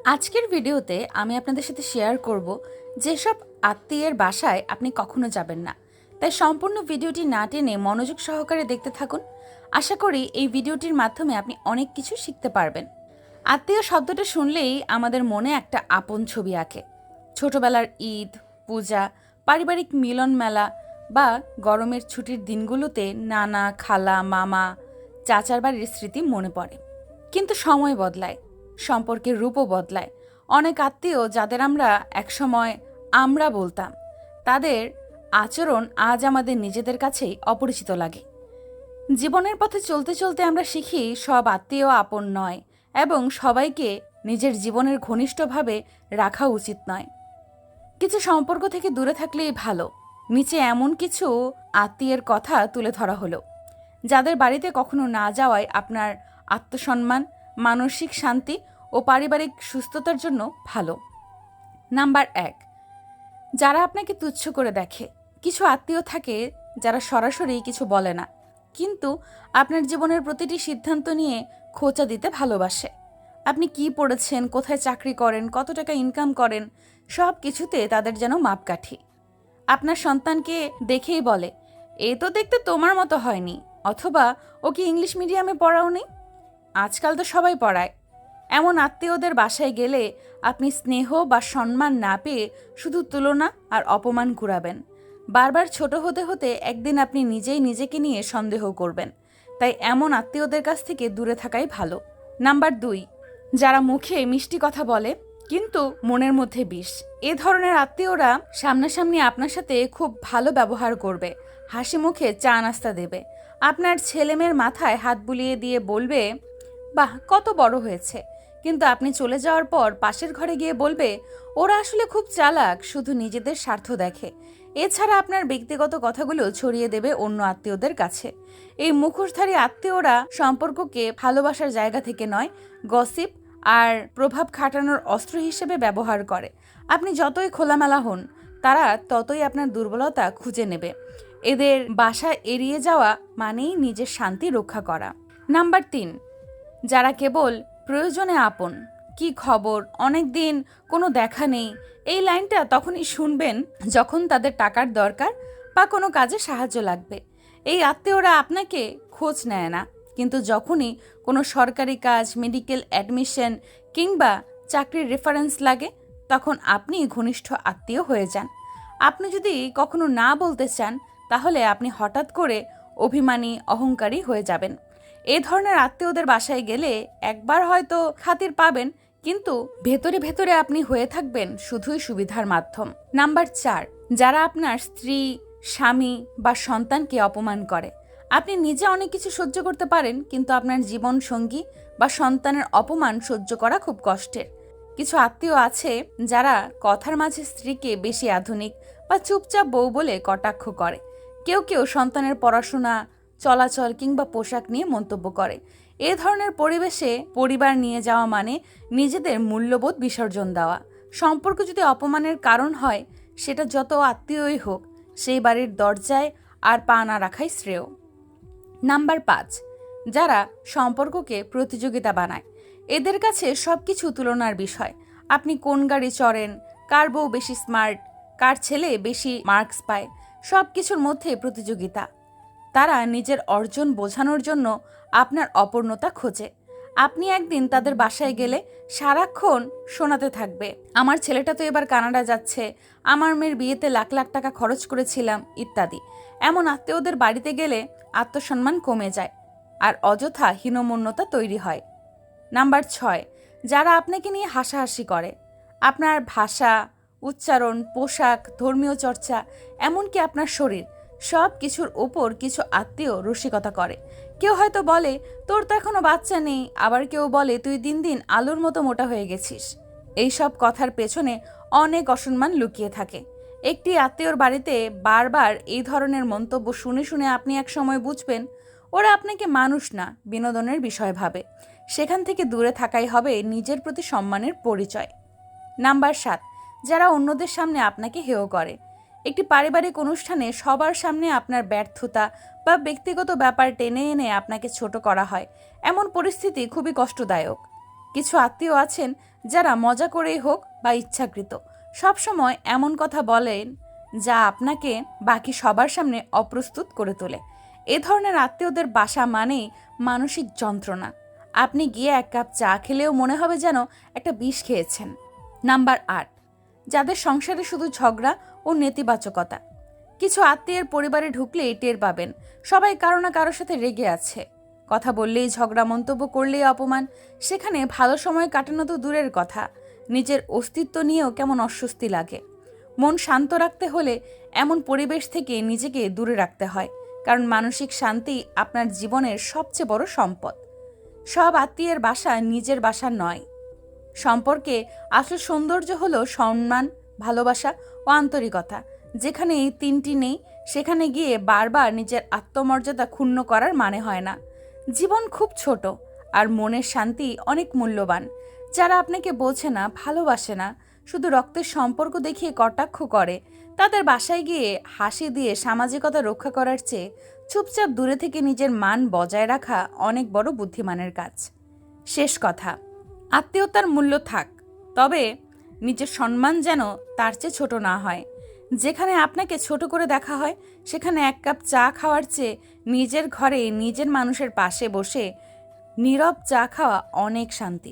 আজকের ভিডিওতে আমি আপনাদের সাথে শেয়ার করব যেসব আত্মীয়ের বাসায় আপনি কখনো যাবেন না। তাই সম্পূর্ণ ভিডিওটি না টেনে মনোযোগ সহকারে দেখতে থাকুন। আশা করি এই ভিডিওটির মাধ্যমে আপনি অনেক কিছু শিখতে পারবেন। আত্মীয় শব্দটা শুনলেই আমাদের মনে একটা আপন ছবি আঁকে। ছোটবেলার ঈদ, পূজা, পারিবারিক মিলন মেলা বা গরমের ছুটির দিনগুলোতে নানা, খালা, মামা, চাচার বাড়ির স্মৃতি মনে পড়ে। কিন্তু সময় বদলায়, সম্পর্কের রূপও বদলায়। অনেক আত্মীয় যাদের আমরা একসময় আমরা বলতাম, তাদের আচরণ আজ আমাদের নিজেদের কাছেই অপরিচিত লাগে। জীবনের পথে চলতে চলতে আমরা শিখি সব আত্মীয় আপন নয় এবং সবাইকে নিজের জীবনের ঘনিষ্ঠভাবে রাখা উচিত নয়। কিছু সম্পর্ক থেকে দূরে থাকলেই ভালো। নিচে এমন কিছু আত্মীয়ের কথা তুলে ধরা হলো যাদের বাড়িতে কখনো না যাওয়ায় আপনার আত্মসম্মান, মানসিক শান্তি ও পারিবারিক সুস্থতার জন্য ভালো। নাম্বার ১, যারা আপনাকে তুচ্ছ করে দেখে। কিছু আত্মীয় থাকে যারা সরাসরি কিছু বলে না, কিন্তু আপনার জীবনের প্রতিটি সিদ্ধান্ত নিয়ে খোঁচা দিতে ভালোবাসে। আপনি কি পড়েছেন, কোথায় চাকরি করেন, কত টাকা ইনকাম করেন, সব কিছুতে তাদের যেন মাপকাঠি। আপনার সন্তানকে দেখেই বলে, এ তো দেখতে তোমার মতো হয়নি, অথবা ও কি ইংলিশ মিডিয়ামে পড়াওনি। আজকাল তো সবাই পড়ায়। এমন আত্মীয়দের বাসায় গেলে আপনি স্নেহ বা সম্মান না পেয়ে শুধু তুলনা আর অপমান কুড়াবেন। বারবার ছোট হতে হতে একদিন আপনি নিজেই নিজেকে নিয়ে সন্দেহ করবেন। তাই এমন আত্মীয়দের কাছ থেকে দূরে থাকাই ভালো। নাম্বার ২, যারা মুখে মিষ্টি কথা বলে কিন্তু মনের মধ্যে বিষ। এ ধরনের আত্মীয়রা সামনাসামনি আপনার সাথে খুব ভালো ব্যবহার করবে, হাসি মুখে চা নাস্তা দেবে, আপনার ছেলেমেয়ের মাথায় হাত বুলিয়ে দিয়ে বলবে, বাহ কত বড় হয়েছে। কিন্তু আপনি চলে যাওয়ার পর পাশের ঘরে গিয়ে বলবে, ওরা আসলে খুব চালাক, শুধু নিজেদের স্বার্থ দেখে। এছাড়া আপনার ব্যক্তিগত কথাগুলো ছড়িয়ে দেবে অন্য আত্মীয়দের কাছে। এই মুখোশধারী আত্মীয়রা সম্পর্ককে ভালোবাসার জায়গা থেকে নয়, গসিপ আর প্রভাব খাটানোর অস্ত্র হিসেবে ব্যবহার করে। আপনি যতই খোলামেলা হন, তারা ততই আপনার দুর্বলতা খুঁজে নেবে। এদের বাসা এড়িয়ে যাওয়া মানেই নিজের শান্তি রক্ষা করা। নাম্বার ৩, যারা কেবল প্রয়োজনে আপন। কি খবর, অনেক দিন কোনো দেখা নেই। এই লাইনটা তখনই শুনবেন যখন তাদের টাকার দরকার বা কোনো কাজে সাহায্য লাগবে। এই আত্মীয়রা আপনাকে খোঁজ নেয় না, কিন্তু যখনই কোনো সরকারি কাজ, মেডিকেল অ্যাডমিশন কিংবা চাকরির রেফারেন্স লাগে, তখন আপনি ঘনিষ্ঠ আত্মীয় হয়ে যান। আপনি যদি কখনো না বলতে চান, তাহলে আপনি হঠাৎ করে অভিমানী, অহংকারী হয়ে যাবেন। এ ধরনের আত্মীয়দের বাসায় গেলে একবার হয়তো খাতির পাবেন, কিন্তু ভেতরে ভেতরে আপনি হয়ে থাকবেন শুধুই সুবিধার মাধ্যম। নাম্বার ৪, যারা আপনার স্ত্রী, স্বামী বা সন্তানকে অপমান করে। আপনি নিজে অনেক কিছু সহ্য করতে পারেন, কিন্তু আপনার জীবন সঙ্গী বা সন্তানের অপমান সহ্য করা খুব কষ্টের। কিছু আত্মীয় আছে যারা কথার মাঝে স্ত্রীকে বেশি আধুনিক বা চুপচাপ বউ বলে কটাক্ষ করে। কেউ কেউ সন্তানের পড়াশোনা, চলাচল কিংবা পোশাক নিয়ে মন্তব্য করে। এ ধরনের পরিবেশে পরিবার নিয়ে যাওয়া মানে নিজেদের মূল্যবোধ বিসর্জন দেওয়া। সম্পর্ক যদি অপমানের কারণ হয়, সেটা যত আত্মীয়ই হোক, সেই বাড়ির দরজায় আর পা না রাখাই শ্রেয়। নাম্বার ৫, যারা সম্পর্ককে প্রতিযোগিতা বানায়। এদের কাছে সবকিছু তুলনার বিষয়। আপনি কোন গাড়ি চড়েন, কার বউ বেশি স্মার্ট, কার ছেলে বেশি মার্কস পায়, সব কিছুর মধ্যে প্রতিযোগিতা। তারা নিজের অর্জন বোঝানোর জন্য আপনার অপূর্ণতা খোঁজে। আপনি একদিন তাদের বাসায় গেলে সারাক্ষণ শোনাতে থাকবে, আমার ছেলেটা তো এবার কানাডা যাচ্ছে, আমার মেয়ের বিয়েতে লাখ লাখ টাকা খরচ করেছিলাম, ইত্যাদি। এমন আত্মীয়দের বাড়িতে গেলে আত্মসম্মান কমে যায় আর অযথা হীনমন্যতা তৈরি হয়। নাম্বার ৬, যারা আপনাকে নিয়ে হাসাহাসি করে। আপনার ভাষা, উচ্চারণ, পোশাক, ধর্মীয় চর্চা, এমনকি আপনার শরীর, সব কিছুর ওপর কিছু আত্মীয় রসিকতা করে। কেউ হয়তো বলে, তোর তো এখনো বাচ্চা নেই, আবার কেউ বলে, তুই দিন দিন আলুর মতো মোটা হয়ে গেছিস। এইসব কথার পেছনে অনেক অসম্মান লুকিয়ে থাকে। একটি আত্মীয়র বাড়িতে বারবার এই ধরনের মন্তব্য শুনে শুনে আপনি এক সময় বুঝবেন, ওরা আপনাকে মানুষ না, বিনোদনের বিষয় ভাবে। সেখান থেকে দূরে থাকাই হবে নিজের প্রতি সম্মানের পরিচয়। নাম্বার ৭, যারা অন্যদের সামনে আপনাকে হেয় করে। একটি পারিবারিক অনুষ্ঠানে সবার সামনে আপনার ব্যর্থতা বা ব্যক্তিগত ব্যাপার টেনে এনে আপনাকে ছোট করা হয়। এমন পরিস্থিতি খুবই কষ্টদায়ক। কিছু আত্মীয় আছেন যারা মজা করেই হোক বা ইচ্ছাকৃত সবসময় এমন কথা বলেন যা আপনাকে বাকি সবার সামনে অপ্রস্তুত করে তোলে। এ ধরনের আত্মীয়দের বাসা মানেই মানসিক যন্ত্রণা। আপনি গিয়ে এক কাপ চা খেলেও মনে হবে যেন একটা বিষ খেয়েছেন। নাম্বার 8, যাদের সংসারে শুধু ঝগড়া ও নেতিবাচকতা। কিছু আত্মীয়ের পরিবারে ঢুকলেই টের পাবেন সবাই কারো না কারোর সাথে রেগে আছে। কথা বললেই ঝগড়া, মন্তব্য করলেই অপমান। সেখানে ভালো সময় কাটানো তো দূরের কথা, নিজের অস্তিত্ব নিয়েও কেমন অস্বস্তি লাগে। মন শান্ত রাখতে হলে এমন পরিবেশ থেকে নিজেকে দূরে রাখতে হয়, কারণ মানসিক শান্তি আপনার জীবনের সবচেয়ে বড় সম্পদ। সব আত্মীয়ের বাসা নিজের বাসা নয়। সম্পর্কে আসল সৌন্দর্য হলো সম্মান, ভালোবাসা ও আন্তরিকতা। যেখানে এই তিনটি নেই সেখানে গিয়ে বারবার নিজের আত্মমর্যাদা ক্ষুণ্ণ করার মানে হয় না। জীবন খুব ছোট আর মনের শান্তি অনেক মূল্যবান। যারা আপনাকে বোঝে না, ভালোবাসে না, শুধু রক্তের সম্পর্ক দেখিয়ে কটাক্ষ করে, তাদের বাসায় গিয়ে হাসি দিয়ে সামাজিকতা রক্ষা করার চেয়ে চুপচাপ দূরে থেকে নিজের মান বজায় রাখা অনেক বড় বুদ্ধিমানের কাজ। শেষ কথা, আত্মীয়তার মূল্য থাক, তবে নিজের সম্মান যেন তার চেয়ে ছোট না হয়। যেখানে আপনাকে ছোট করে দেখা হয় সেখানে এক কাপ চা খাওয়ার চেয়ে নিজের ঘরে নিজের মানুষের পাশে বসে নীরব চা খাওয়া অনেক শান্তির।